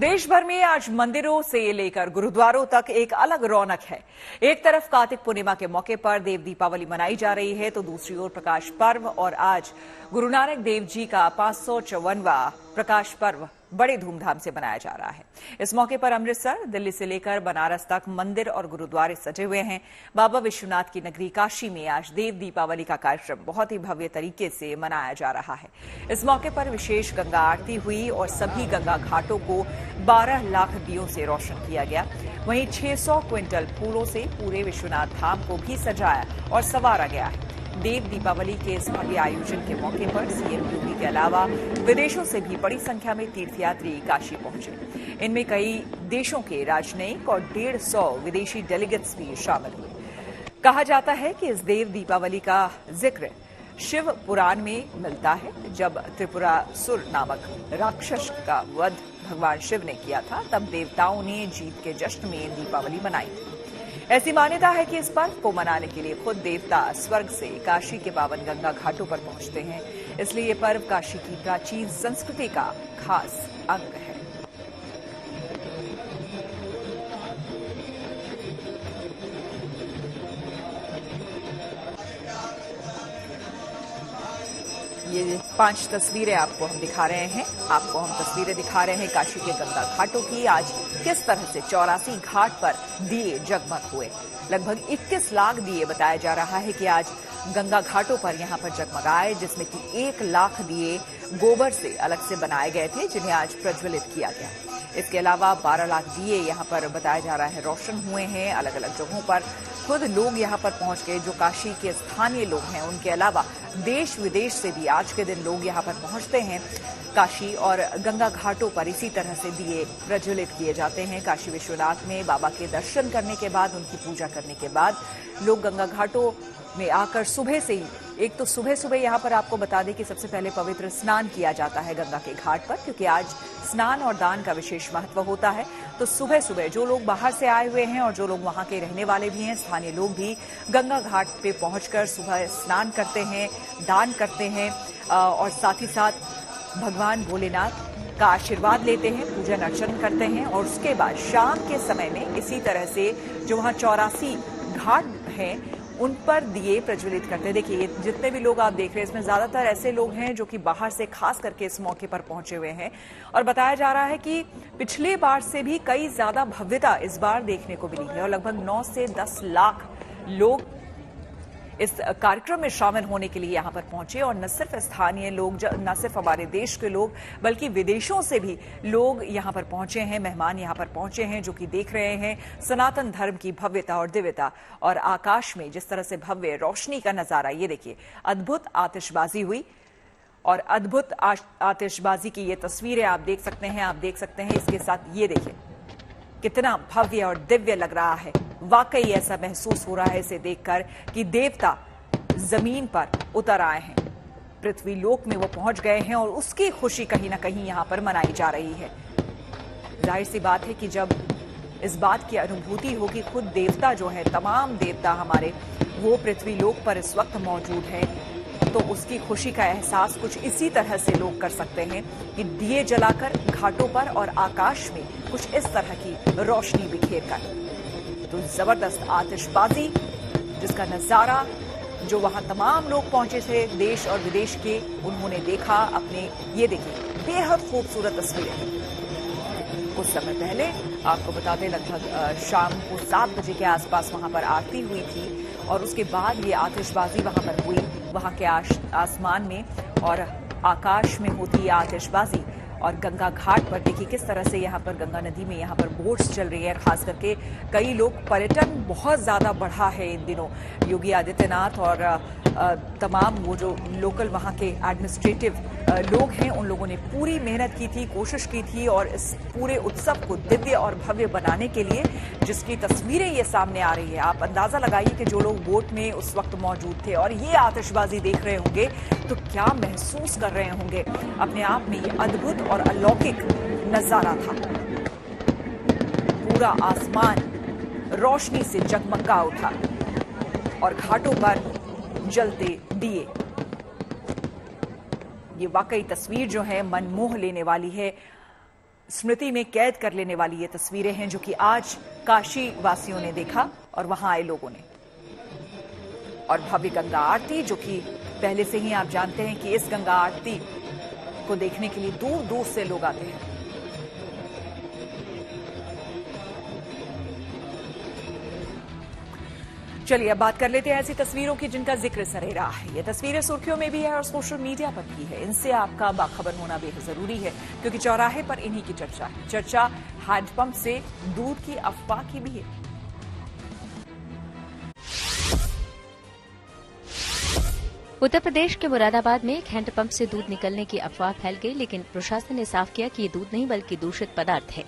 देश भर में आज मंदिरों से लेकर गुरुद्वारों तक एक अलग रौनक है। एक तरफ कार्तिक पूर्णिमा के मौके पर देव दीपावली मनाई जा रही है, तो दूसरी ओर प्रकाश पर्व और आज गुरु नानक देव जी का 554वां प्रकाश पर्व बड़े धूमधाम से मनाया जा रहा है। इस मौके पर अमृतसर, दिल्ली से लेकर बनारस तक मंदिर और गुरुद्वारे सजे हुए हैं। बाबा विश्वनाथ की नगरी काशी में आज देव दीपावली का कार्यक्रम बहुत ही भव्य तरीके से मनाया जा रहा है। इस मौके पर विशेष गंगा आरती हुई और सभी गंगा घाटों को 12 लाख दियों से रोशन किया गया। वहीं 600 क्विंटल फूलों से पूरे विश्वनाथ धाम को भी सजाया और संवारा गया है। देव दीपावली के इस भव्य आयोजन के मौके पर सीएम योगी के अलावा विदेशों से भी बड़ी संख्या में तीर्थयात्री काशी पहुंचे। इनमें कई देशों के राजनयिक और 150 विदेशी डेलीगेट्स भी शामिल हुए। कहा जाता है कि इस देव दीपावली का जिक्र शिव पुराण में मिलता है। जब त्रिपुरासुर नामक राक्षस का वध भगवान शिव ने किया था, तब देवताओं ने जीत के जश्न में दीपावली मनाई थी। ऐसी मान्यता है कि इस पर्व को मनाने के लिए खुद देवता स्वर्ग से काशी के पावन गंगा घाटों पर पहुंचते हैं। इसलिए ये पर्व काशी की प्राचीन संस्कृति का खास अंग है। ये 5 तस्वीरें आपको हम दिखा रहे हैं। आपको हम तस्वीरें दिखा रहे हैं काशी के गंगा घाटों की। आज किस तरह से 84 घाट पर दिए जगमग हुए। लगभग 21 लाख दिए बताया जा रहा है कि आज गंगा घाटों पर यहां पर जगमगाए, जिसमें कि 1 लाख दिए गोबर से अलग से बनाए गए थे, जिन्हें आज प्रज्वलित किया गया। इसके अलावा 12 लाख दिए यहां पर बताया जा रहा है रोशन हुए हैं। अलग अलग जगहों पर खुद लोग यहां पर पहुंच गए, जो काशी के स्थानीय लोग हैं। उनके अलावा देश विदेश से भी आज के दिन लोग यहां पर पहुंचते हैं काशी, और गंगा घाटों पर इसी तरह से दिए प्रज्वलित किए जाते हैं। काशी विश्वनाथ में बाबा के दर्शन करने के बाद, उनकी पूजा करने के बाद लोग गंगा घाटों में आकर सुबह से ही, एक तो सुबह सुबह यहां पर आपको बता दें कि सबसे पहले पवित्र स्नान किया जाता है गंगा के घाट पर, क्योंकि आज स्नान और दान का विशेष महत्व होता है। तो सुबह सुबह जो लोग बाहर से आए हुए हैं और जो लोग वहां के रहने वाले भी हैं, स्थानीय लोग भी गंगा घाट पे पहुंचकर सुबह स्नान करते हैं, दान करते हैं और साथ ही साथ भगवान भोलेनाथ का आशीर्वाद लेते हैं, पूजन अर्चन करते हैं। और उसके बाद शाम के समय में इसी तरह से जो वहां 84 घाट हैं उन पर दिए प्रज्वलित करते हैं। देखिए, जितने भी लोग आप देख रहे हैं, इसमें ज्यादातर ऐसे लोग हैं जो कि बाहर से खास करके इस मौके पर पहुंचे हुए हैं। और बताया जा रहा है कि पिछले बार से भी कई ज्यादा भव्यता इस बार देखने को मिली है और लगभग 9 से 10 लाख लोग इस कार्यक्रम में शामिल होने के लिए यहां पर पहुंचे। और न सिर्फ स्थानीय लोग, न सिर्फ हमारे देश के लोग, बल्कि विदेशों से भी लोग यहां पर पहुंचे हैं, मेहमान यहां पर पहुंचे हैं, जो कि देख रहे हैं सनातन धर्म की भव्यता और दिव्यता। और आकाश में जिस तरह से भव्य रोशनी का नजारा, ये देखिए, अद्भुत आतिशबाजी हुई और अद्भुत आतिशबाजी की ये तस्वीरें आप देख सकते हैं। आप देख सकते हैं इसके साथ, ये देखिए कितना भव्य और दिव्य लग रहा है। वाकई ऐसा महसूस हो रहा है इसे देखकर कि देवता जमीन पर उतर आए हैं, पृथ्वी लोक में वो पहुंच गए हैं और उसकी खुशी कहीं ना कहीं यहां पर मनाई जा रही है। जाहिर सी बात है कि जब इस बात की अनुभूति हो कि खुद देवता जो है, तमाम देवता हमारे, वो पृथ्वी लोक पर इस वक्त मौजूद है, तो उसकी खुशी का एहसास कुछ इसी तरह से लोग कर सकते हैं कि दिए जलाकर घाटों पर और आकाश में कुछ इस तरह की रोशनी बिखेर कर। तो जबरदस्त आतिशबाजी जिसका नजारा जो वहां तमाम लोग पहुंचे थे देश और विदेश के, उन्होंने देखा अपने। ये देखिए बेहद खूबसूरत तस्वीरें। कुछ समय पहले आपको बता दें, लगभग शाम को 7 बजे के आसपास वहां पर आरती हुई थी और उसके बाद ये आतिशबाजी वहां पर हुई, वहां के आसमान में और आकाश में होती आतिशबाजी। और गंगा घाट पर देखिए किस तरह से यहाँ पर गंगा नदी में यहाँ पर बोट्स चल रही है। खास करके कई लोग, पर्यटन बहुत ज्यादा बढ़ा है इन दिनों। योगी आदित्यनाथ और तमाम वो जो लोकल वहाँ के एडमिनिस्ट्रेटिव लोग हैं, उन लोगों ने पूरी मेहनत की थी, कोशिश की थी और इस पूरे उत्सव को दिव्य और भव्य बनाने के लिए, जिसकी तस्वीरें ये सामने आ रही है। आप अंदाजा लगाइए कि जो लोग बोट में उस वक्त मौजूद थे और ये आतिशबाजी देख रहे होंगे तो क्या महसूस कर रहे होंगे। अपने आप में ये अद्भुत और अलौकिक नजारा था। पूरा आसमान रोशनी से जगमगा उठा और घाटों पर जलते दिए। ये वाकई तस्वीर जो है मन मोह लेने वाली है। स्मृति में कैद कर लेने वाली ये तस्वीरें हैं जो कि आज काशी वासियों ने देखा और वहां आए लोगों ने। और भव्य गंगा आरती, जो कि पहले से ही आप जानते हैं कि इस गंगा आरती को देखने के लिए दूर दूर से लोग आते हैं। चलिए अब बात कर लेते हैं ऐसी तस्वीरों की जिनका जिक्र सरेरा है। ये तस्वीरें सुर्खियों में भी है और सोशल मीडिया पर भी है। इनसे आपका बाखबर होना बेहद जरूरी है क्योंकि चौराहे पर इन्हीं की चर्चा है। चर्चा हैंडपंप से दूध की अफवाह की भी है। उत्तर प्रदेश के मुरादाबाद में एक हैंडपंप से दूध निकलने की अफवाह फैल गई, लेकिन प्रशासन ने साफ किया कि ये दूध नहीं बल्कि दूषित पदार्थ है।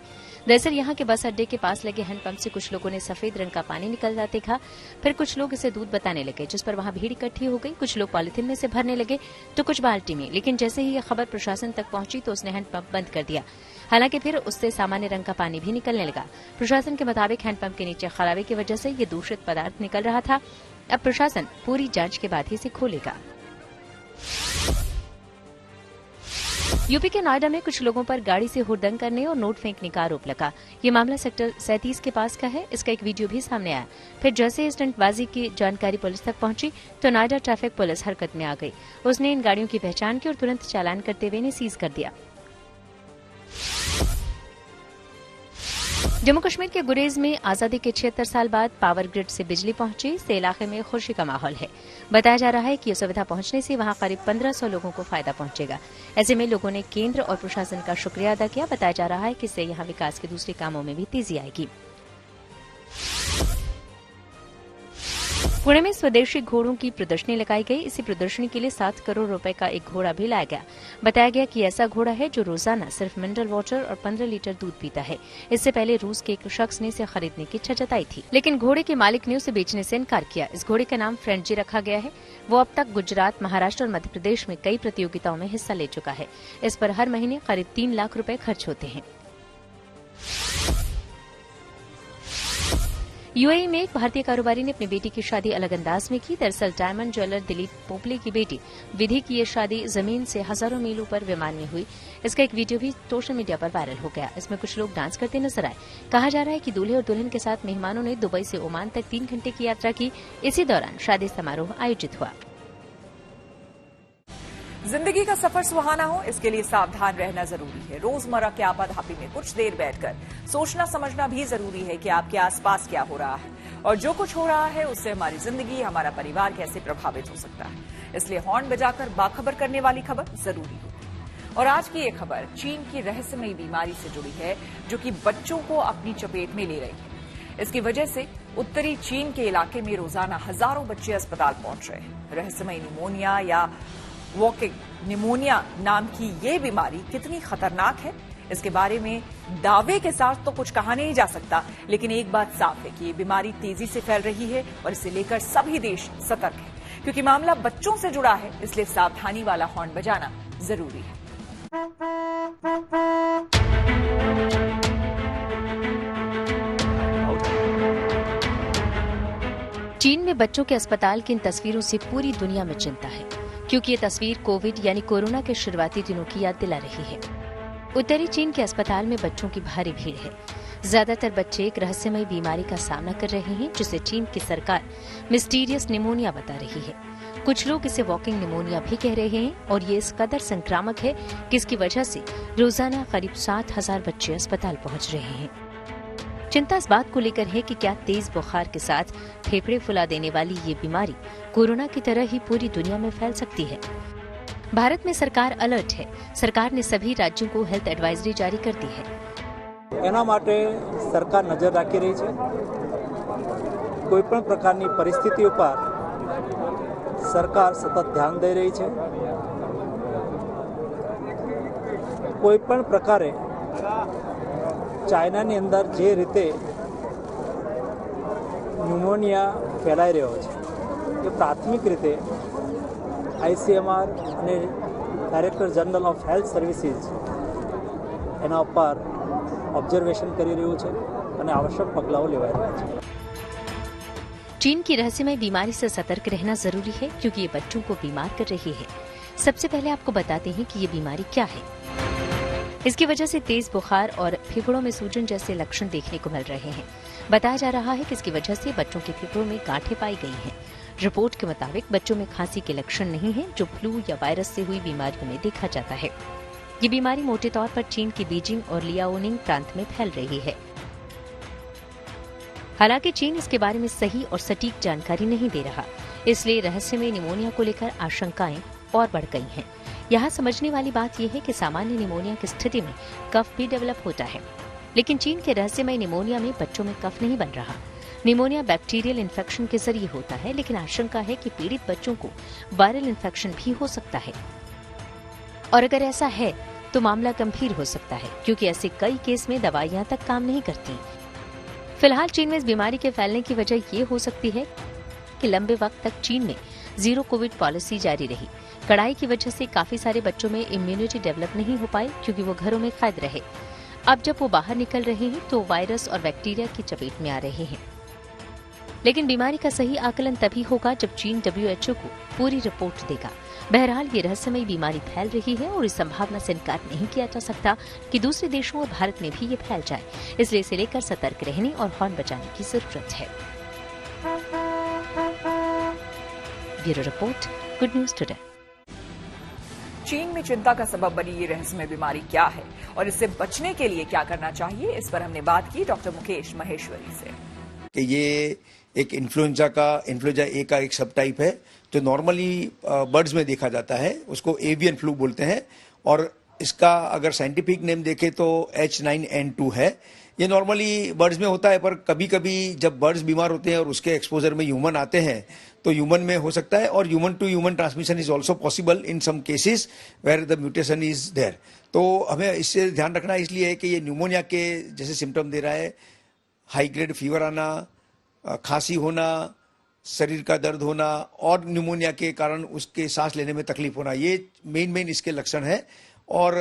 दरअसल यहाँ के बस अड्डे के पास लगे हैंडपंप से कुछ लोगों ने सफेद रंग का पानी निकलता देखा। फिर कुछ लोग इसे दूध बताने लगे, जिस पर वहाँ भीड़ इकट्ठी हो गई। कुछ लोग पॉलिथीन में से भरने लगे तो कुछ बाल्टी में, लेकिन जैसे ही यह खबर प्रशासन तक पहुंची तो उसने हैंडपंप बंद कर दिया। हालांकि फिर उससे सामान्य रंग का पानी भी निकलने लगा। प्रशासन के मुताबिक हैंडपंप के नीचे खराबी की वजह से ये दूषित पदार्थ निकल रहा था। अब प्रशासन पूरी जांच के बाद ही इसे खोलेगा। यूपी के नोएडा में कुछ लोगों पर गाड़ी से हुड़दंग करने और नोट फेंकने का आरोप लगा। ये मामला सेक्टर 37 के पास का है। इसका एक वीडियो भी सामने आया। फिर जैसे ही स्टंटबाजी की जानकारी पुलिस तक पहुंची तो नोएडा ट्रैफिक पुलिस हरकत में आ गई। उसने इन गाड़ियों की पहचान की और तुरंत चालान करते हुए इन्हें सीज कर दिया। जम्मू कश्मीर के गुरेज में आजादी के 76 साल बाद पावर ग्रिड से बिजली पहुंची। इससे इलाके में खुशी का माहौल है। बताया जा रहा है कि यह सुविधा पहुंचने से वहां करीब 1500 लोगों को फायदा पहुंचेगा। ऐसे में लोगों ने केंद्र और प्रशासन का शुक्रिया अदा किया। बताया जा रहा है कि इससे यहां विकास के दूसरे कामों में भी तेजी आएगी। पुणे में स्वदेशी घोड़ों की प्रदर्शनी लगाई गई। इसी प्रदर्शनी के लिए 7 करोड़ रुपए का एक घोड़ा भी लाया गया। बताया गया कि ऐसा घोड़ा है जो रोजाना सिर्फ मिनरल वाटर और 15 लीटर दूध पीता है। इससे पहले रूस के एक शख्स ने इसे खरीदने की इच्छा जताई थी, लेकिन घोड़े के मालिक ने उसे बेचने से इनकार किया। इस घोड़े का नाम फ्रेंची रखा गया है। वो अब तक गुजरात, महाराष्ट्र और मध्य प्रदेश में कई प्रतियोगिताओं में हिस्सा ले चुका है। इस पर हर महीने करीब 3 लाख रुपए खर्च होते हैं। यूएई में एक भारतीय कारोबारी ने अपनी बेटी की शादी अलग अंदाज में की। दरअसल डायमंड ज्वेलर दिलीप पोपले की बेटी विधि की ये शादी जमीन से हजारों मील ऊपर विमान में हुई। इसका एक वीडियो भी सोशल मीडिया पर वायरल हो गया। इसमें कुछ लोग डांस करते नजर आए। कहा जा रहा है कि दूल्हे और दुल्हन के साथ मेहमानों ने दुबई से ओमान तक 3 घंटे की यात्रा की। इसी दौरान शादी समारोह आयोजित हुआ। जिंदगी का सफर सुहाना हो, इसके लिए सावधान रहना जरूरी है। रोजमर्रा के आपाधापी में कुछ देर बैठकर सोचना समझना भी जरूरी है कि आपके आसपास क्या हो रहा है और जो कुछ हो रहा है उससे हमारी जिंदगी, हमारा परिवार कैसे प्रभावित हो सकता है। इसलिए हॉर्न बजाकर बाखबर करने वाली खबर जरूरी होती है। और आज की ये खबर चीन की रहस्यमयी बीमारी से जुड़ी है जो कि बच्चों को अपनी चपेट में ले रही है। इसकी वजह से उत्तरी चीन के इलाके में रोजाना हजारों बच्चे अस्पताल पहुंच रहे हैं। रहस्यमयी निमोनिया या वॉकिंग निमोनिया नाम की ये बीमारी कितनी खतरनाक है, इसके बारे में दावे के साथ तो कुछ कहा नहीं जा सकता, लेकिन एक बात साफ है कि ये बीमारी तेजी से फैल रही है और इसे लेकर सभी देश सतर्क हैं। क्योंकि मामला बच्चों से जुड़ा है, इसलिए सावधानी वाला हॉर्न बजाना जरूरी है। चीन में बच्चों के अस्पताल की इन तस्वीरों से पूरी दुनिया में चिंता है, क्योंकि ये तस्वीर कोविड यानी कोरोना के शुरुआती दिनों की याद दिला रही है। उत्तरी चीन के अस्पताल में बच्चों की भारी भीड़ है। ज्यादातर बच्चे एक रहस्यमयी बीमारी का सामना कर रहे हैं जिसे चीन की सरकार मिस्टीरियस निमोनिया बता रही है। कुछ लोग इसे वॉकिंग निमोनिया भी कह रहे हैं और ये इस कदर संक्रामक है कि इसकी वजह से रोजाना करीब 7,000 बच्चे अस्पताल पहुंच रहे हैं। चिंता इस बात को लेकर है कि क्या तेज बुखार के साथ फेफड़े फुला देने वाली ये बीमारी कोरोना की तरह ही पूरी दुनिया में फैल सकती है। भारत में सरकार अलर्ट है। सरकार ने सभी राज्यों को हेल्थ एडवाइजरी जारी कर दी है। એના માટે સરકાર નજર રાખી રહી છે। કોઈપણ પ્રકારની પરિસ્થિતિ ઉપર સરકાર સતત ધ્યાન દઈ રહી છે। કોઈપણ પ્રકારે ચાઇનાની અંદર જે રીતે ન્યુમોનિયા ફેલાઈ રહ્યો છે એ પ્રાથમિક રીતે ICMR અને director general of health services એના ઉપર ऑब्जर्वेशन કરી રહ્યું છે અને આવશ્યક પગલાઓ લેવાઈ રહ્યા છે। चीन की रहस्यमय बीमारी से सतर्क रहना जरूरी है क्योंकि ये बच्चों को बीमार कर रही है। सबसे पहले आपको बताते हैं कि ये बीमारी क्या है। इसकी वजह से तेज बुखार और फेफड़ों में सूजन जैसे लक्षण देखने को मिल रहे हैं। बताया जा रहा है कि इसकी वजह से बच्चों के फेफड़ों में गांठें पाई गई हैं। रिपोर्ट के मुताबिक बच्चों में खांसी के लक्षण नहीं हैं, जो फ्लू या वायरस से हुई बीमारियों में देखा जाता है। ये बीमारी मोटे तौर पर चीन की बीजिंग और लियाओनिंग प्रांत में फैल रही है। हालांकि चीन इसके बारे में सही और सटीक जानकारी नहीं दे रहा, इसलिए रहस्यमय निमोनिया को लेकर आशंकाएं और बढ़ गई हैं। यहाँ समझने वाली बात यह है कि सामान्य निमोनिया की स्थिति में कफ भी डेवलप होता है, लेकिन चीन के रहस्यमय निमोनिया में बच्चों में कफ नहीं बन रहा। निमोनिया बैक्टीरियल इन्फेक्शन के जरिए होता है, लेकिन आशंका है कि पीड़ित बच्चों को वायरल इन्फेक्शन भी हो सकता है, और अगर ऐसा है तो मामला गंभीर हो सकता है, क्योंकि ऐसे कई केस में दवाइयां तक काम नहीं करती। फिलहाल चीन में इस बीमारी के फैलने की वजह ये हो सकती है कि लंबे वक्त तक चीन में जीरो कोविड पॉलिसी जारी रही। कड़ाई की वजह से काफी सारे बच्चों में इम्यूनिटी डेवलप नहीं हो पाई, क्योंकि वो घरों में कैद रहे। अब जब वो बाहर निकल रहे हैं तो वायरस और बैक्टीरिया की चपेट में आ रहे हैं। लेकिन बीमारी का सही आकलन तभी होगा जब चीन WHO को पूरी रिपोर्ट देगा। बहरहाल ये रहस्यमयी बीमारी फैल रही है और इस संभावना से इनकार नहीं किया जा सकता कि दूसरे देशों और भारत में भी ये फैल जाए, इसलिए इसे लेकर सतर्क रहने और हॉर्न बजाने की जरूरत है। Bureau report, good news today. चीन में चिंता का सबब बनी ये रहस्यमय बीमारी क्या है और इससे बचने के लिए क्या करना चाहिए, इस पर हमने बात की डॉक्टर मुकेश महेश्वरी से। कि ये एक इन्फ्लुएंजा ए का एक सब टाइप है जो नॉर्मली बर्ड्स में देखा जाता है, उसको एवियन फ्लू बोलते हैं, और इसका अगर साइंटिफिक नेम देखें तो H9N2 है। ये नॉर्मली बर्ड्स में होता है, पर कभी कभी जब बर्ड्स बीमार होते हैं और उसके एक्सपोजर में ह्यूमन आते हैं तो ह्यूमन में हो सकता है, और human to human transmission is also possible in some cases where the mutation is there. तो हमें इससे ध्यान रखना इसलिए है कि ये न्यूमोनिया के जैसे सिम्टम दे रहा है, हाई ग्रेड फीवर आना, खांसी होना, शरीर का दर्द होना और न्यूमोनिया के कारण उसके सांस लेने में तकलीफ होना, ये मेन इसके लक्षण है। और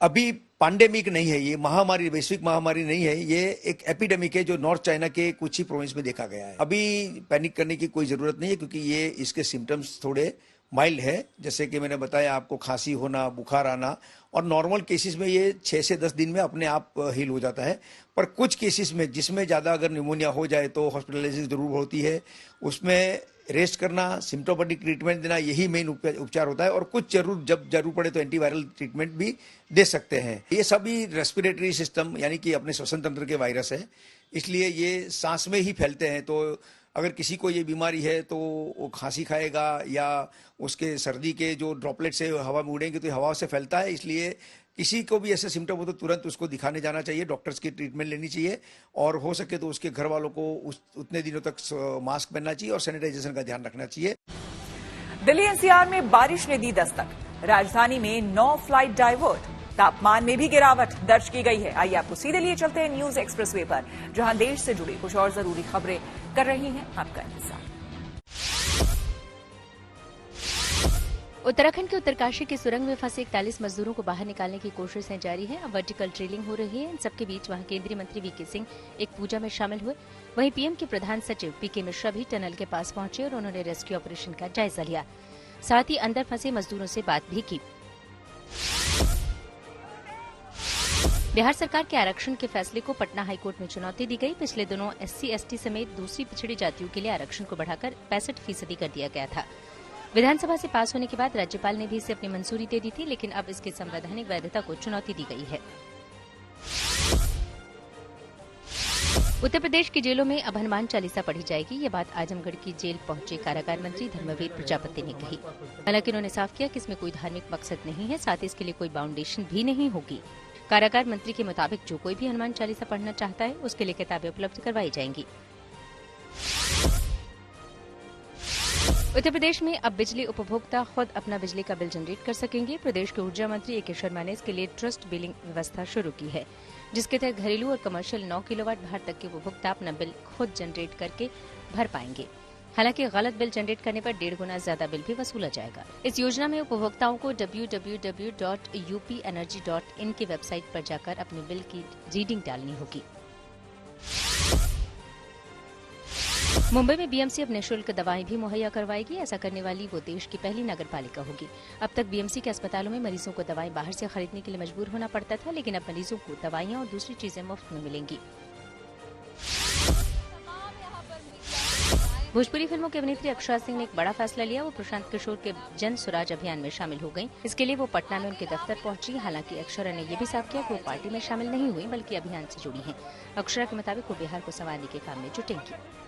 अभी पैंडेमिक नहीं है, ये महामारी, वैश्विक महामारी नहीं है, ये एक एपिडेमिक है जो नॉर्थ चाइना के कुछ ही प्रोविंस में देखा गया है। अभी पैनिक करने की कोई जरूरत नहीं है, क्योंकि ये इसके सिम्टम्स थोड़े माइल्ड है, जैसे कि मैंने बताया आपको, खांसी होना, बुखार आना, और नॉर्मल केसेस में ये 6 से 10 दिन में अपने आप हील हो जाता है। पर कुछ केसेस में जिसमें ज़्यादा अगर निमोनिया हो जाए तो हॉस्पिटलाइजेशन जरूर होती है, उसमें रेस्ट करना, सिम्टोमेटिक ट्रीटमेंट देना, यही मेन उपचार होता है। और कुछ जब जरूर पड़े तो एंटीवायरल ट्रीटमेंट भी दे सकते हैं। ये सभी रेस्पिरेटरी सिस्टम यानी कि अपने श्वसन तंत्र के वायरस है, इसलिए ये सांस में ही फैलते हैं। तो अगर किसी को ये बीमारी है तो वो खांसी खाएगा या उसके सर्दी के जो ड्रॉपलेट से हवा में उड़ेंगे तो हवा से फैलता है, इसलिए किसी को भी ऐसे सिम्टम हो तो तुरंत उसको दिखाने जाना चाहिए, डॉक्टर्स की ट्रीटमेंट लेनी चाहिए, और हो सके तो उसके घर वालों को उतने दिनों तक मास्क पहनना चाहिए और सैनिटाइजेशन का ध्यान रखना चाहिए। दिल्ली NCR में बारिश ने दी दस्तक, राजधानी में 9 फ्लाइट डाइवर्ट, तापमान में भी गिरावट दर्ज की गई है। आइए आपको सीधे लिए चलते हैं न्यूज एक्सप्रेसवे पर, जहां देश से जुड़ी कुछ और जरूरी खबरें कर रही हैं आपका इंतजार। उत्तराखंड के उत्तरकाशी की सुरंग में फंसे 41 मजदूरों को बाहर निकालने की कोशिशें जारी हैं। अब वर्टिकल ड्रिलिंग हो रही है। इन सबके बीच वहां केंद्रीय मंत्री VK सिंह एक पूजा में शामिल हुए। वहीं PM के प्रधान सचिव PK मिश्रा भी टनल के पास पहुंचे और उन्होंने रेस्क्यू ऑपरेशन का जायजा लिया, साथ ही अंदर फंसे मजदूरों से बात भी की। बिहार सरकार के आरक्षण के फैसले को पटना हाईकोर्ट में चुनौती दी गई। पिछले दिनों SC ST समेत दूसरी पिछड़ी जातियों के लिए आरक्षण को बढ़ाकर 65% कर दिया गया था। विधानसभा से पास होने के बाद राज्यपाल ने भी इसे अपनी मंजूरी दे दी थी, लेकिन अब इसकी संवैधानिक वैधता को चुनौती दी गई है। उत्तर प्रदेश की जेलों में अब हनुमान चालीसा पढ़ी जाएगी। ये बात आजमगढ़ की जेल पहुंचे कारागार मंत्री धर्मवीर प्रजापति ने कही। हालांकि उन्होंने साफ किया कि इसमें कोई धार्मिक मकसद नहीं है, साथ ही इसके लिए कोई बाउंडेशन भी नहीं होगी। कारागार मंत्री के मुताबिक जो कोई भी हनुमान चालीसा पढ़ना चाहता है उसके लिए किताबें उपलब्ध करवाई जाएंगी। उत्तर प्रदेश में अब बिजली उपभोक्ता खुद अपना बिजली का बिल जनरेट कर सकेंगे। प्रदेश के ऊर्जा मंत्री AK शर्मा ने इसके लिए ट्रस्ट बिलिंग व्यवस्था शुरू की है, जिसके तहत घरेलू और कमर्शियल 9 किलोवाट भार तक के उपभोक्ता अपना बिल खुद जनरेट करके भर पाएंगे। हालांकि गलत बिल जनरेट करने पर 1.5 गुना ज्यादा बिल भी वसूला जाएगा। इस योजना में उपभोक्ताओं को www.upenergy.in की वेबसाइट पर जाकर अपने बिल की रीडिंग डालनी होगी। मुंबई में बीएमसी अब निःशुल्क दवाएं भी मुहैया करवाएगी। ऐसा करने वाली वो देश की पहली नगर पालिका होगी। अब तक बीएमसी के अस्पतालों में मरीजों को दवाएं बाहर से खरीदने के लिए मजबूर होना पड़ता था, लेकिन अब मरीजों को दवाइयां और दूसरी चीजें मुफ्त में मिलेंगी। भोजपुरी फिल्मों की अभिनेत्री अक्षरा सिंह ने एक बड़ा फैसला लिया। वो प्रशांत किशोर के जन स्वराज अभियान में शामिल हो गयी। इसके लिए वो पटना में उनके दफ्तर पहुंची। हालांकि अक्षरा ने ये भी साफ किया कि वो पार्टी में शामिल नहीं हुई, बल्कि अभियान से जुड़ी हैं। अक्षरा के मुताबिक वो बिहार को संवारने के काम में जुटेंगी।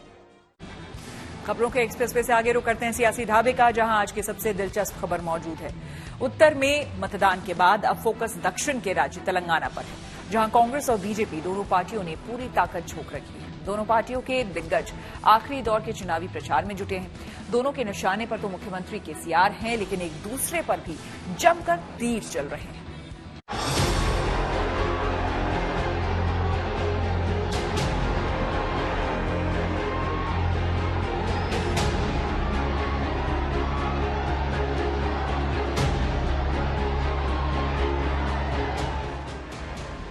खबरों के एक्सप्रेसवे से आगे रुक करते हैं सियासी ढाबे का, जहां आज की सबसे दिलचस्प खबर मौजूद है। उत्तर में मतदान के बाद अब फोकस दक्षिण के राज्य तेलंगाना पर है, जहां कांग्रेस और बीजेपी दोनों पार्टियों ने पूरी ताकत झोंक रखी है। दोनों पार्टियों के दिग्गज आखिरी दौर के चुनावी प्रचार में जुटे हैं। दोनों के निशाने पर तो मुख्यमंत्री केसीआर हैं, लेकिन एक दूसरे पर भी जमकर तीर चल रहे हैं।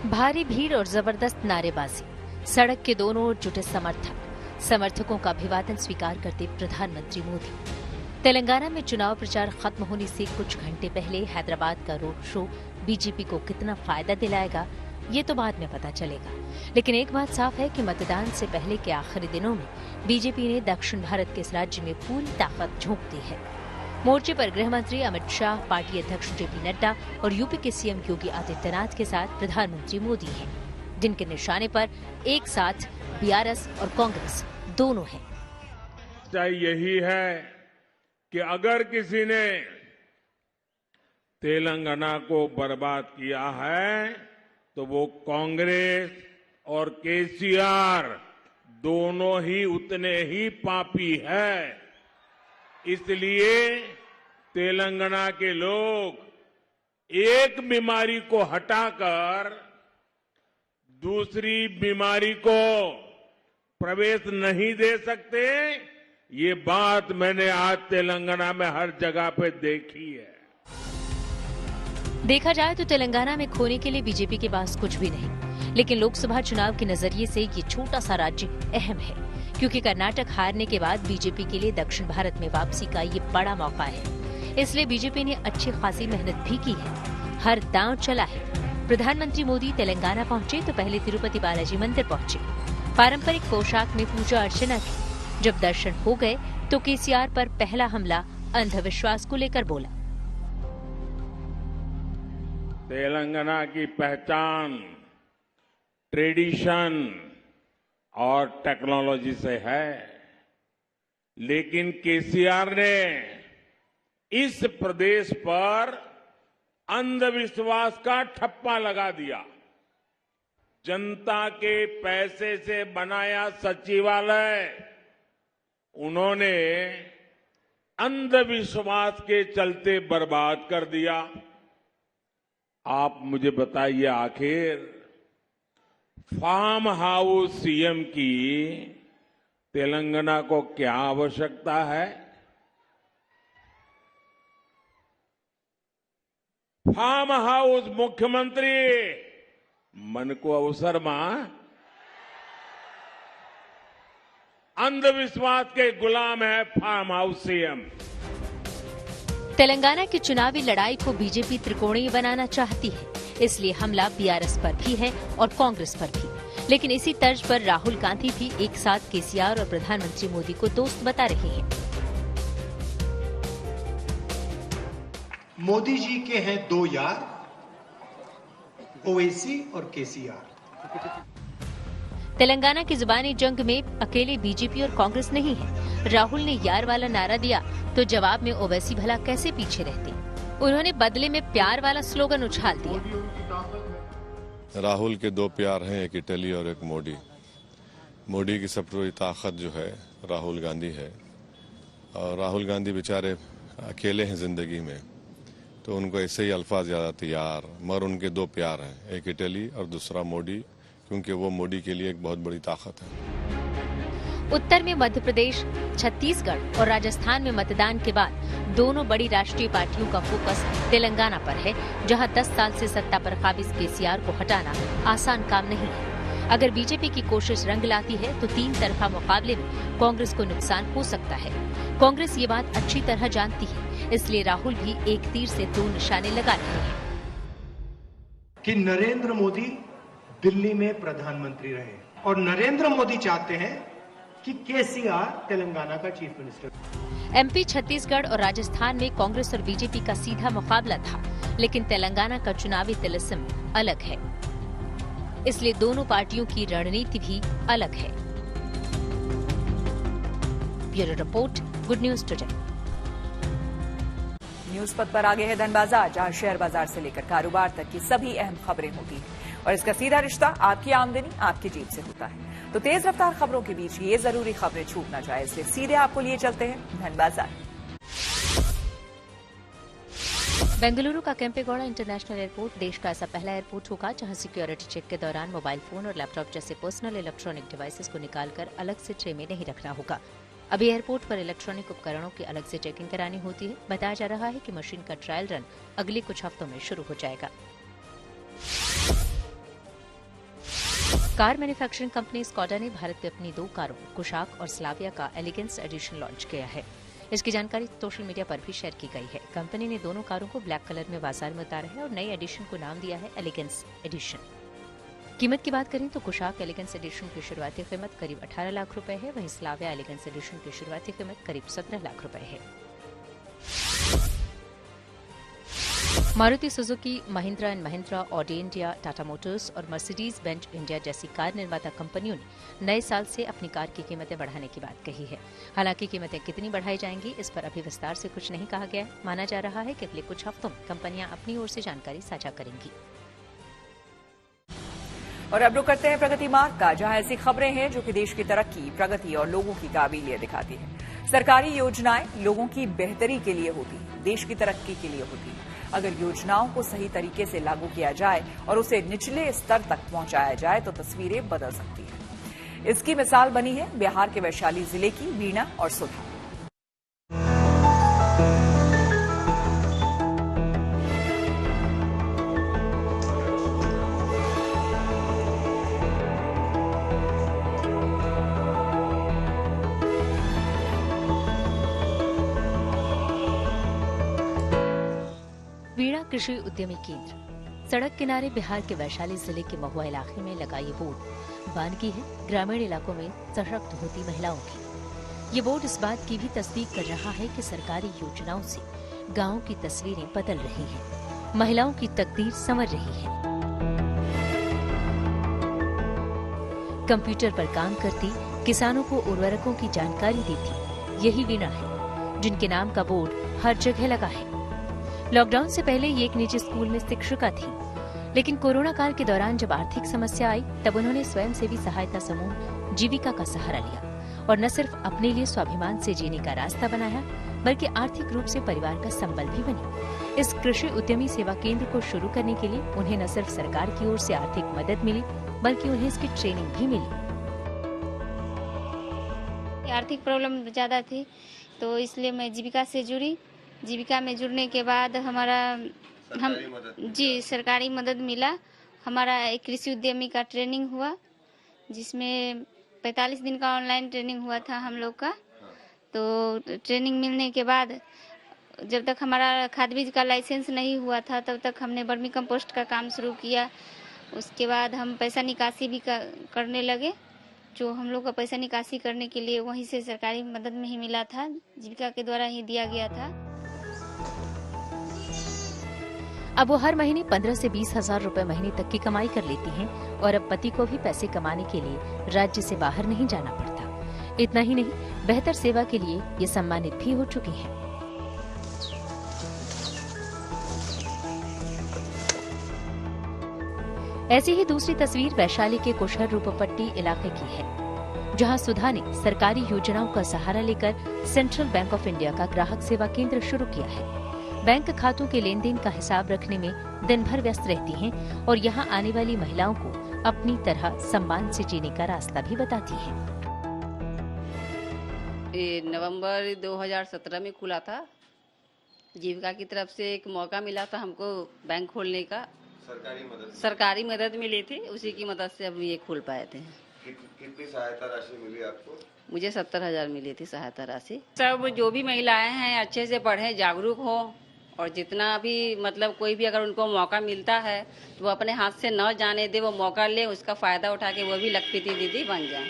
भारी भीड़ और जबरदस्त नारेबाजी, सड़क के दोनों ओर जुटे समर्थकों का अभिवादन स्वीकार करते प्रधानमंत्री मोदी। तेलंगाना में चुनाव प्रचार खत्म होने से कुछ घंटे पहले हैदराबाद का रोड शो बीजेपी को कितना फायदा दिलाएगा, ये तो बाद में पता चलेगा। लेकिन एक बात साफ है कि मतदान से पहले के आखिरी दिनों में बीजेपी ने दक्षिण भारत के इस राज्य में पूरी ताकत झोंक दी है। मोर्चे पर गृह मंत्री अमित शाह, पार्टी अध्यक्ष जेपी नड्डा और यूपी के सीएम योगी आदित्यनाथ के साथ प्रधानमंत्री मोदी हैं, जिनके निशाने पर एक साथ बीआरएस और कांग्रेस दोनों हैं। यही है कि अगर किसी ने तेलंगाना को बर्बाद किया है तो वो कांग्रेस और केसीआर दोनों ही उतने ही पापी है। इसलिए तेलंगाना के लोग एक बीमारी को हटाकर दूसरी बीमारी को प्रवेश नहीं दे सकते। ये बात मैंने आज तेलंगाना में हर जगह पे देखी है। देखा जाए तो तेलंगाना में खोने के लिए बीजेपी के पास कुछ भी नहीं, लेकिन लोकसभा चुनाव के नजरिए से ये छोटा सा राज्य अहम है, क्योंकि कर्नाटक हारने के बाद बीजेपी के लिए दक्षिण भारत में वापसी का ये बड़ा मौका है। इसलिए बीजेपी ने अच्छी खासी मेहनत भी की है, हर दांव चला है। प्रधानमंत्री मोदी तेलंगाना पहुंचे तो पहले तिरुपति बालाजी मंदिर पहुंचे, पारंपरिक पोशाक में पूजा अर्चना की। जब दर्शन हो गए तो केसीआर पर पहला हमला अंधविश्वास को लेकर बोला। तेलंगाना की पहचान ट्रेडिशन और टेक्नोलॉजी से है, लेकिन केसीआर ने इस प्रदेश पर अंधविश्वास का ठप्पा लगा दिया। जनता के पैसे से बनाया सचिवालय उन्होंने अंधविश्वास के चलते बर्बाद कर दिया। आप मुझे बताइए, आखिर फार्म हाउस सीएम की तेलंगाना को क्या आवश्यकता है? फार्म हाउस मुख्यमंत्री मन को अवसर मां अंधविश्वास के गुलाम है फार्म हाउस सीएम। तेलंगाना की चुनावी लड़ाई को बीजेपी त्रिकोणीय बनाना चाहती है, इसलिए हमला बीआरएस पर भी है और कांग्रेस पर भी। लेकिन इसी तर्ज पर राहुल गांधी भी एक साथ केसीआर और प्रधानमंत्री मोदी को दोस्त बता रहे हैं। मोदी जी के हैं दो यार, ओवैसी और केसीआर। तेलंगाना की जुबानी जंग में अकेले बीजेपी और कांग्रेस नहीं है। राहुल ने यार वाला नारा दिया तो जवाब में ओवैसी भला कैसे पीछे रहते। उन्होंने बदले में प्यार वाला स्लोगन उछाल दिया। राहुल के दो प्यार हैं, एक इटली और एक मोदी। मोदी की सबसे बड़ी ताकत जो है राहुल गांधी है, और राहुल गांधी बेचारे अकेले हैं जिंदगी में, तो उनको ऐसे ही अल्फाज याद आते यार। मगर उनके दो प्यार हैं, एक इटली और दूसरा मोदी, क्योंकि वो मोदी के लिए एक बहुत बड़ी ताकत है। उत्तर में मध्य प्रदेश, छत्तीसगढ़ और राजस्थान में मतदान के बाद दोनों बड़ी राष्ट्रीय पार्टियों का फोकस तेलंगाना पर है, जहां 10 साल से सत्ता पर काबिज केसीआर को हटाना आसान काम नहीं है। अगर बीजेपी की कोशिश रंग लाती है तो 3 तरफा मुकाबले में कांग्रेस को नुकसान हो सकता है। कांग्रेस ये बात अच्छी तरह जानती है, इसलिए राहुल भी एक तीर से 2 निशाने लगा रहे हैं कि नरेंद्र मोदी दिल्ली में प्रधानमंत्री रहे और नरेंद्र मोदी चाहते हैं कि केसीआर तेलंगाना का चीफ मिनिस्टर। एमपी, छत्तीसगढ़ और राजस्थान में कांग्रेस और बीजेपी का सीधा मुकाबला था, लेकिन तेलंगाना का चुनावी तिलिस्म अलग है, इसलिए दोनों पार्टियों की रणनीति भी अलग है। Bureau report, good news today. News पथ पर आगे है धन बाजार, जहां शेयर बाजार से लेकर कारोबार तक की सभी अहम खबरें होती हैं और इसका सीधा रिश्ता आपकी आमदनी आपकी जेब से होता है। तो तेज रफ्तार खबरों के बीच ये जरूरी खबरें छूट ना जाए, इसलिए सीधे आपको लिए चलते हैं धन बाजार। बेंगलुरु का केम्पेगौड़ा इंटरनेशनल एयरपोर्ट देश का ऐसा पहला एयरपोर्ट होगा जहां सिक्योरिटी चेक के दौरान मोबाइल फोन और लैपटॉप जैसे पर्सनल इलेक्ट्रॉनिक डिवाइसेस को निकालकर अलग से ट्रे में नहीं रखना होगा। अभी एयरपोर्ट पर इलेक्ट्रॉनिक उपकरणों की अलग से चेकिंग करानी होती है। बताया जा रहा है कि मशीन का ट्रायल रन अगले कुछ हफ्तों में शुरू हो जाएगा। कार मैन्युफैक्चरिंग कंपनी स्कॉडा ने भारत में अपनी 2 कारों कुशाक और स्लाविया का एलिगेंस एडिशन लॉन्च किया है। इसकी जानकारी सोशल मीडिया पर भी शेयर की गई है। कंपनी ने दोनों कारों को ब्लैक कलर में बाजार में उतारा है और नई एडिशन को नाम दिया है एलिगेंस एडिशन। कीमत की बात करें तो कुशाक एलिगेंस एडिशन की शुरुआती कीमत करीब 18 लाख रुपए है, वहीं स्लाविया एलिगेंस एडिशन की शुरुआती कीमत करीब 17 लाख रुपए है। Maruti Suzuki, Mahindra and Mahindra, Audi India, Tata Motors और मर्सिडीज बेंज इंडिया जैसी कार निर्माता कंपनियों ने नए साल से अपनी कार की कीमतें बढ़ाने की बात कही है। हालांकि कीमतें कितनी बढ़ाई जाएंगी, इस पर अभी विस्तार से कुछ नहीं कहा गया है। माना जा रहा है कि अगले कुछ हफ्तों में कंपनियां अपनी ओर से जानकारी साझा करेंगी। और अब रुक करते हैं प्रगति मार्ग का, जहां ऐसी खबरें हैं जो कि देश की तरक्की, प्रगति और लोगों की काबिलियत दिखाती है। सरकारी योजनाएं लोगों की बेहतरी के लिए होती है, देश की तरक्की के लिए होती है। अगर योजनाओं को सही तरीके से लागू किया जाए और उसे निचले स्तर तक पहुंचाया जाए तो तस्वीरें बदल सकती है। इसकी मिसाल बनी है बिहार के वैशाली जिले की वीणा और सुधा। वीणा कृषि उद्यमी केंद्र सड़क किनारे बिहार के वैशाली जिले के महुआ इलाके में लगा ये बोर्ड वानगी है ग्रामीण इलाकों में सशक्त होती महिलाओं की। ये बोर्ड इस बात की भी तस्दीक कर रहा है कि सरकारी योजनाओं से गांवों की तस्वीरें बदल रही हैं, महिलाओं की तकदीर संवर रही है। कंप्यूटर पर काम करती, किसानों को उर्वरकों की जानकारी देती, यही वीणा है, जिनके नाम का बोर्ड हर जगह लगा है। लॉकडाउन से पहले ये एक निजी स्कूल में शिक्षिका थी, लेकिन कोरोना काल के दौरान जब आर्थिक समस्या आई तब उन्होंने स्वयंसेवी सहायता समूह जीविका का सहारा लिया और न सिर्फ अपने लिए स्वाभिमान से जीने का रास्ता बनाया, बल्कि आर्थिक रूप से परिवार का संबल भी बनी। इस कृषि उद्यमी सेवा केंद्र को शुरू करने के लिए उन्हें न सिर्फ सरकार की ओर से आर्थिक मदद मिली, बल्कि उन्हें इसकी ट्रेनिंग भी मिली। आर्थिक प्रॉब्लम ज्यादा थी तो इसलिए मैं जीविका से जुड़ी। जीविका में जुड़ने के बाद सरकारी मदद मिला। हमारा एक कृषि उद्यमी का ट्रेनिंग हुआ, जिसमें 45 दिन का ऑनलाइन ट्रेनिंग हुआ था हम लोग का। तो ट्रेनिंग मिलने के बाद जब तक हमारा खाद बीज का लाइसेंस नहीं हुआ था तब तक हमने वर्मी कंपोस्ट का काम शुरू किया। उसके बाद हम पैसा निकासी भी करने लगे। जो हम लोग का पैसा निकासी करने के लिए वहीं से सरकारी मदद में ही मिला था, जीविका के द्वारा ही दिया गया था। अब वो हर महीने 15 से 20 हजार रुपए महीने तक की कमाई कर लेती हैं और अब पति को भी पैसे कमाने के लिए राज्य से बाहर नहीं जाना पड़ता। इतना ही नहीं, बेहतर सेवा के लिए ये सम्मानित भी हो चुकी हैं। ऐसी ही दूसरी तस्वीर वैशाली के कुशहर रूपपट्टी इलाके की है, जहां सुधा ने सरकारी योजनाओं का सहारा लेकर सेंट्रल बैंक ऑफ इंडिया का ग्राहक सेवा केंद्र शुरू किया है। बैंक खातों के लेन देन का हिसाब रखने में दिन भर व्यस्त रहती हैं और यहां आने वाली महिलाओं को अपनी तरह सम्मान से जीने का रास्ता भी बताती हैं। नवंबर 2017 में खुला था। जीविका की तरफ से एक मौका मिला था हमको बैंक खोलने का। सरकारी मदद मिली थी, उसी की मदद से अब ये खोल पाए थे। कितनी सहायता राशि मिली आपको? मुझे 70,000 मिली थी सहायता राशि। सब जो भी महिलाएं हैं अच्छे से पढ़ें, जागरूक हो, और जितना भी मतलब कोई भी अगर उनको मौका मिलता है तो वो अपने हाथ से न जाने दे, वो मौका ले, उसका फायदा उठा के वो भी लखपति दीदी बन जाए।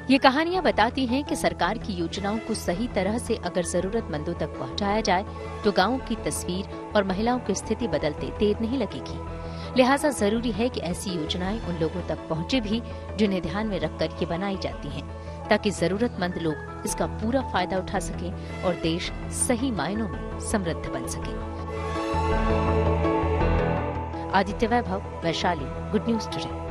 ये कहानियां बताती हैं कि सरकार की योजनाओं को सही तरह से अगर जरूरतमंदों तक पहुंचाया जाए तो गांवों की तस्वीर और महिलाओं की स्थिति बदलते देर नहीं लगेगी। लिहाजा जरूरी है कि ऐसी योजनाएं उन लोगों तक पहुंचे भी जिन्हें ध्यान में रखकर ये बनाई जाती हैं, ताकि जरूरतमंद लोग इसका पूरा फायदा उठा सकें और देश सही मायनों में समृद्ध बन सके। Aditya Vaibhav, Vaishali, good news today.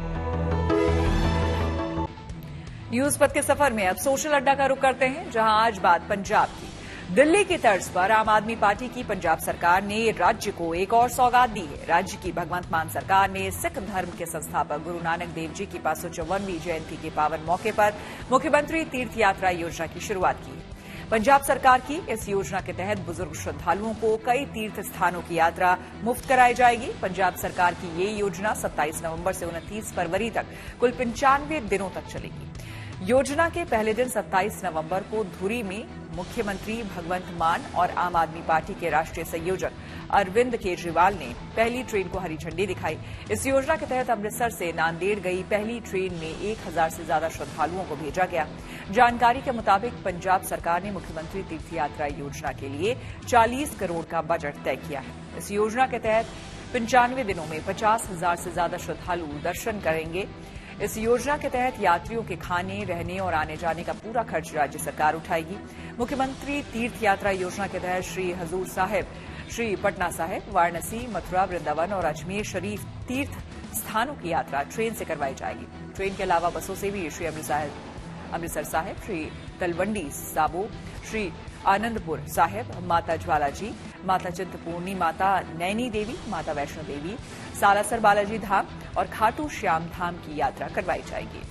News पथ के सफर में अब सोशल अड्डा का रुख करते हैं, जहां आज बात पंजाब की। दिल्ली की तर्ज पर आम आदमी पार्टी की पंजाब सरकार ने राज्य को एक और सौगात दी है। राज्य की भगवंत मान सरकार ने सिख धर्म के संस्थापक गुरु नानक देव जी की 554वीं जयंती के पावन मौके पर मुख्यमंत्री तीर्थ यात्रा योजना की शुरुआत की। पंजाब सरकार की इस योजना के तहत बुजुर्ग श्रद्धालुओं को कई तीर्थ स्थानों की यात्रा मुफ्त कराई जाएगी। पंजाब सरकार की ये योजना 27 नवंबर से 29 फरवरी तक कुल 95 दिनों तक चलेगी। योजना के पहले दिन 27 नवंबर को धुरी में मुख्यमंत्री भगवंत मान और आम आदमी पार्टी के राष्ट्रीय संयोजक अरविंद केजरीवाल ने पहली ट्रेन को हरी झंडी दिखाई। इस योजना के तहत अमृतसर से नांदेड़ गई पहली ट्रेन में 1000 से ज्यादा श्रद्धालुओं को भेजा गया। जानकारी के मुताबिक पंजाब सरकार ने मुख्यमंत्री तीर्थ यात्रा योजना के लिए 40 करोड़ का बजट तय किया है। इस योजना के तहत 95 दिनों में 50,000 से ज्यादा श्रद्धालु दर्शन करेंगे। इस योजना के तहत यात्रियों के खाने, रहने और आने जाने का पूरा खर्च राज्य सरकार उठाएगी। मुख्यमंत्री तीर्थ यात्रा योजना के तहत श्री हजूर साहिब, श्री पटना साहिब, वाराणसी, मथुरा, वृंदावन और अजमेर शरीफ तीर्थ स्थानों की यात्रा ट्रेन से करवाई जाएगी। ट्रेन के अलावा बसों से भी श्री अमृतसर साहिब, श्री तलवंडी साबो, श्री आनंदपुर साहिब, माता ज्वाला जी, माता चिंतपूर्णी, माता नैनी देवी, माता वैष्णो देवी, सालासर बालाजी धाम और खाटू श्याम धाम की यात्रा करवाई जाएगी।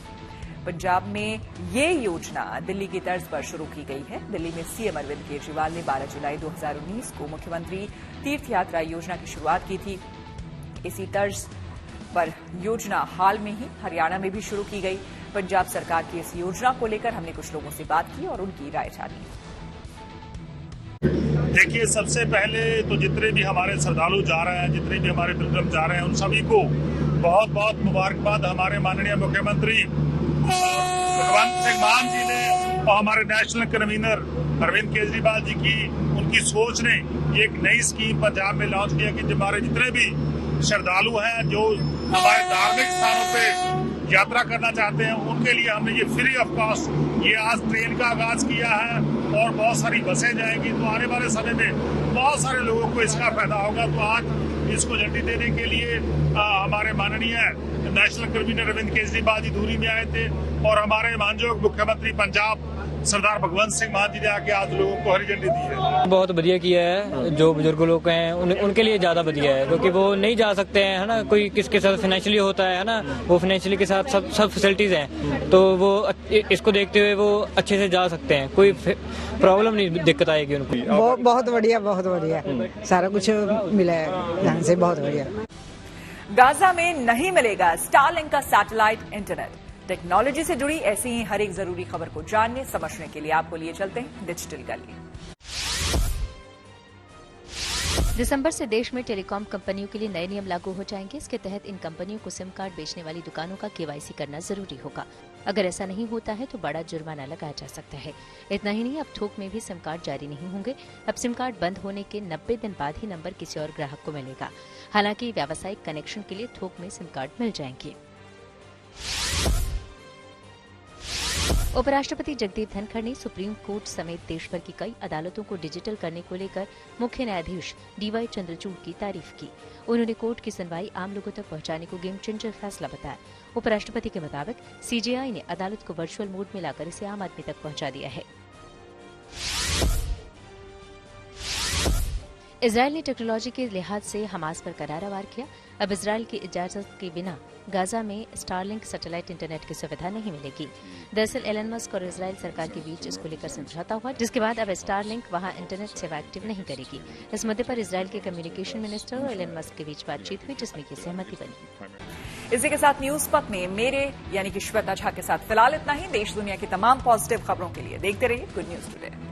पंजाब में ये योजना दिल्ली की तर्ज पर शुरू की गई है। दिल्ली में सीएम अरविंद केजरीवाल ने 12 जुलाई 2019 को मुख्यमंत्री तीर्थ यात्रा योजना की शुरुआत की थी। इसी तर्ज पर योजना हाल में ही हरियाणा में भी शुरू की गई। पंजाब सरकार की इस योजना को लेकर हमने कुछ लोगों से बात की और उनकी राय जानी। देखिए, सबसे पहले तो जितने भी हमारे श्रद्धालु जा रहे हैं, जितने भी हमारे पिलग्रिम जा रहे हैं, उन सभी को बहुत बहुत मुबारकबाद। हमारे माननीय मुख्यमंत्री भगवंत सिंह मान जी ने और हमारे नेशनल कन्वीनर अरविंद केजरीवाल जी की उनकी सोच ने एक नई स्कीम पंजाब में लॉन्च किया कि हमारे जितने भी श्रद्धालु हैं जो हमारे धार्मिक स्थानों पे यात्रा करना चाहते हैं, उनके लिए हमने ये फ्री ऑफ कॉस्ट ये आज ट्रेन का आगाज किया है और बहुत सारी बसें जाएंगी। तो आने वाले समय में बहुत सारे लोगों को इसका फायदा होगा। तो आज इसको झंडी देने के लिए हमारे माननीय नेशनल कन्वीनर अरविंद केजरीवाल जी धूरी में आए थे और हमारे माननीय मुख्यमंत्री पंजाब सरदार भगवंत सिंह मान जी ने आके आज लोगों को हरी झंडी दी है। बहुत बढ़िया किया है। जो बुजुर्ग लोग हैं उनके लिए ज्यादा बढ़िया है, क्योंकि वो नहीं जा सकते हैं, है ना। कोई किसके साथ फाइनेंशियली होता है ना, वो फाइनेंशियली के साथ सब फैसिलिटीज हैं, तो वो इसको देखते हुए वो अच्छे से जा सकते हैं। कोई प्रॉब्लम नहीं, दिक्कत आएगी उनको। बहुत बढ़िया सारा कुछ मिला है ध्यान से, बहुत बढ़िया। गाजा में नहीं मिलेगा स्टारलिंक का सैटेलाइट इंटरनेट। टेक्नोलॉजी से जुड़ी ऐसी ही हर एक जरूरी खबर को जानने समझने के लिए आपको लिए चलते हैं डिजिटल गली। दिसंबर से देश में टेलीकॉम कंपनियों के लिए नए नियम लागू हो जाएंगे। इसके तहत इन कंपनियों को सिम कार्ड बेचने वाली दुकानों का केवाईसी करना जरूरी होगा। अगर ऐसा नहीं होता है तो बड़ा जुर्माना लगाया जा सकता है। इतना ही नहीं, अब थोक में भी सिम कार्ड जारी नहीं होंगे। अब सिम कार्ड बंद होने के 90 दिन बाद ही नंबर किसी और ग्राहक को मिलेगा। हालांकि व्यावसायिक कनेक्शन के लिए थोक में सिम कार्ड मिल जाएंगे। उपराष्ट्रपति जगदीप धनखड़ ने सुप्रीम कोर्ट समेत देश भर की कई अदालतों को डिजिटल करने को लेकर मुख्य न्यायाधीश डीवाई चंद्रचूड़ की तारीफ की। उन्होंने कोर्ट की सुनवाई आम लोगों तक पहुंचाने को गेम चेंजर फैसला बताया। उपराष्ट्रपति के मुताबिक सीजेआई ने अदालत को वर्चुअल मोड में लाकर इसे आम आदमी तक पहुंचा दिया है। इजराइल ने टेक्नोलॉजी के लिहाज से हमास पर करारा वार किया। अब इजराइल की इजाजत के बिना गाजा में स्टारलिंक सैटेलाइट इंटरनेट की सुविधा नहीं मिलेगी। दरअसल एलन मस्क और इजराइल सरकार के बीच इसको लेकर समझौता हुआ, जिसके बाद अब स्टारलिंक वहां इंटरनेट सेवा एक्टिव नहीं करेगी। इस मुद्दे पर इजराइल के कम्युनिकेशन मिनिस्टर और एलन मस्क के बीच बातचीत हुई, जिसमें की सहमति बनी। इसी के साथ न्यूज पक में मेरे यानी कि श्वेता झा के साथ फिलहाल इतना ही। देश दुनिया की तमाम पॉजिटिव खबरों के लिए देखते रहिए गुड न्यूज टुडे।